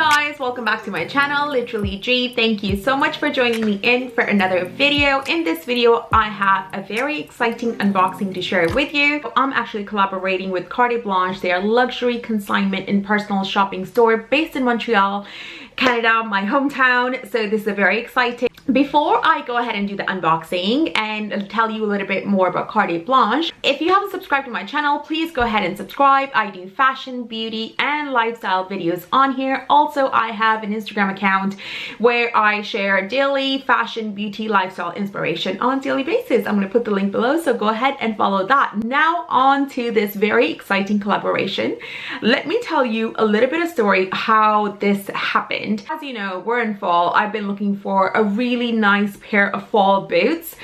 guys, welcome back to my channel, Literally G. Thank you so much for joining me in for another video. In this video I have a very exciting unboxing to share with you. I'm actually collaborating with Carte Blanche. They are a luxury consignment and personal shopping store based in Montreal, Canada, my hometown. So this is very exciting. Before I go ahead and do the unboxing and tell you a little bit more about Carte Blanche, if you haven't subscribed to my channel, please go ahead and subscribe. I do fashion, beauty, and lifestyle videos on here. Also, I have an Instagram account where I share daily fashion, beauty, lifestyle inspiration on a daily basis. I'm going to put the link below, so go ahead and follow that. Now on to this very exciting collaboration. Let me tell you a little bit of story how this happened. As you know, we're in fall. I've been looking for a really nice pair of fall boots.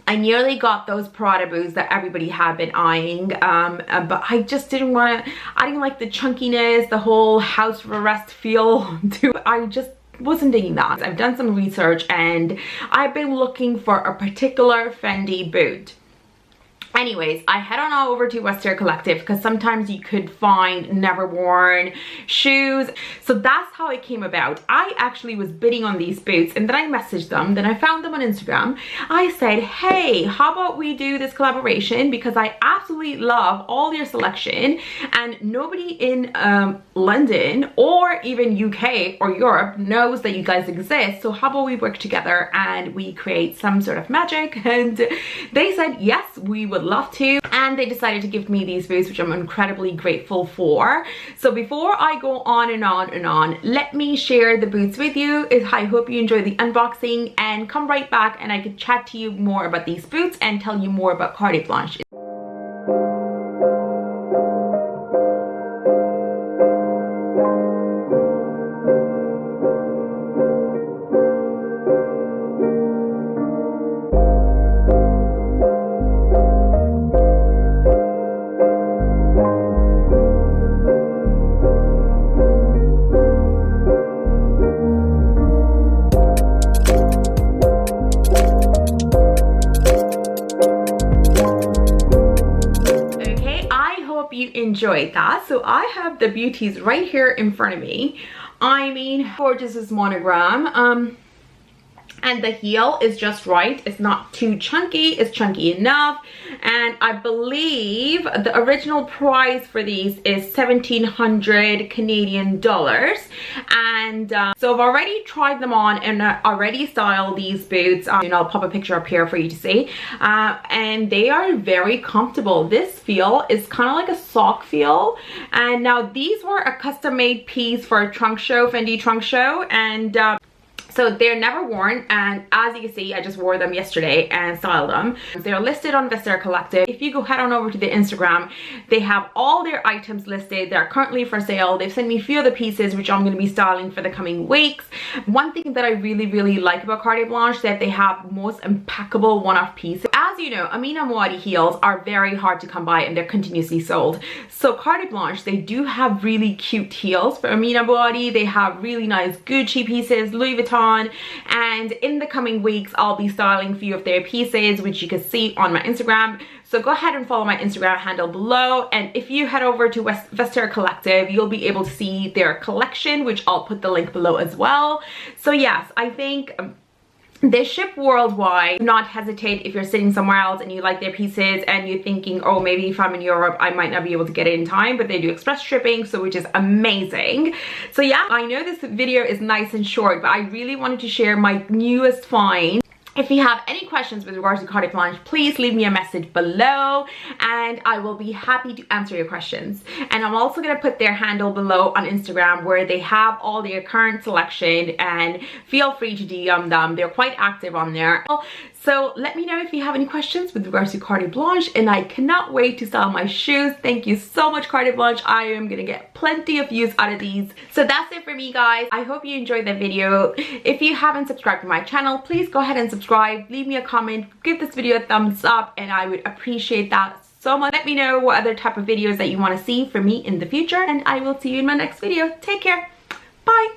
I nearly got those Prada boots that everybody had been eyeing, but I just didn't want to, I didn't like the chunkiness, the whole house arrest feel to, I just wasn't digging that. I've done some research and I've been looking for a particular Fendi boot. Anyways, I head on over to Western Collective because sometimes you could find never worn shoes. So that's how it came about. I actually was bidding on these boots and then I messaged them. Then I found them on Instagram. I said, hey, how about we do this collaboration because I absolutely love all your selection and nobody in London or even UK or Europe knows that you guys exist. So how about we work together and we create some sort of magic? And they said, yes, we would love to, and they decided to give me these boots, which I'm incredibly grateful for. So before I go on and on and on, let me share the boots with you. I hope you enjoy the unboxing and come right back and I can chat to you more about these boots and tell you more about Carte Blanche. You enjoyed that. So I have the beauties right here in front of me. I mean, gorgeous is monogram. And the heel is just right. It's not too chunky. It's chunky enough. And I believe the original price for these is 1,700 Canadian dollars. And so I've already tried them on and already styled these boots. And I'll pop a picture up here for you to see. And they are very comfortable. This feel is kind of like a sock feel. And now these were a custom made piece for a trunk show, Fendi trunk show. And so they're never worn, and as you can see, I just wore them yesterday and styled them. They're listed on Western Collective. If you go head on over to the Instagram, they have all their items listed. They're currently for sale. They've sent me a few of the pieces which I'm going to be styling for the coming weeks. One thing that I really like about Carte Blanche is that they have most impeccable one-off pieces. As you know, Amina Muaddi heels are very hard to come by and they're continuously sold. So Carte Blanche, they do have really cute heels for Amina Muaddi. They have really nice Gucci pieces, Louis Vuitton, and in the coming weeks I'll be styling a few of their pieces which you can see on my Instagram. So go ahead and follow my Instagram handle below, and if you head over to Western Collective you'll be able to see their collection, which I'll put the link below as well. So yes, I think they ship worldwide. Do not hesitate if you're sitting somewhere else and you like their pieces and you're thinking, oh, maybe if I'm in Europe I might not be able to get it in time, but they do express shipping, so which is amazing. So yeah, I know this video is nice and short, but I really wanted to share my newest find. If you have any questions with regards to Carte Blanche, please leave me a message below and I will be happy to answer your questions. And I'm also going to put their handle below on Instagram where they have all their current selection, and feel free to DM them. They're quite active on there. So let me know if you have any questions with regards to Carte Blanche, and I cannot wait to style my shoes. Thank you so much, Carte Blanche. I am gonna get plenty of use out of these. So that's it for me, guys. I hope you enjoyed the video. If you haven't subscribed to my channel, please go ahead and subscribe. Leave me a comment, give this video a thumbs up, and I would appreciate that so much. Let me know what other type of videos that you want to see from me in the future, and I will see you in my next video. Take care. Bye.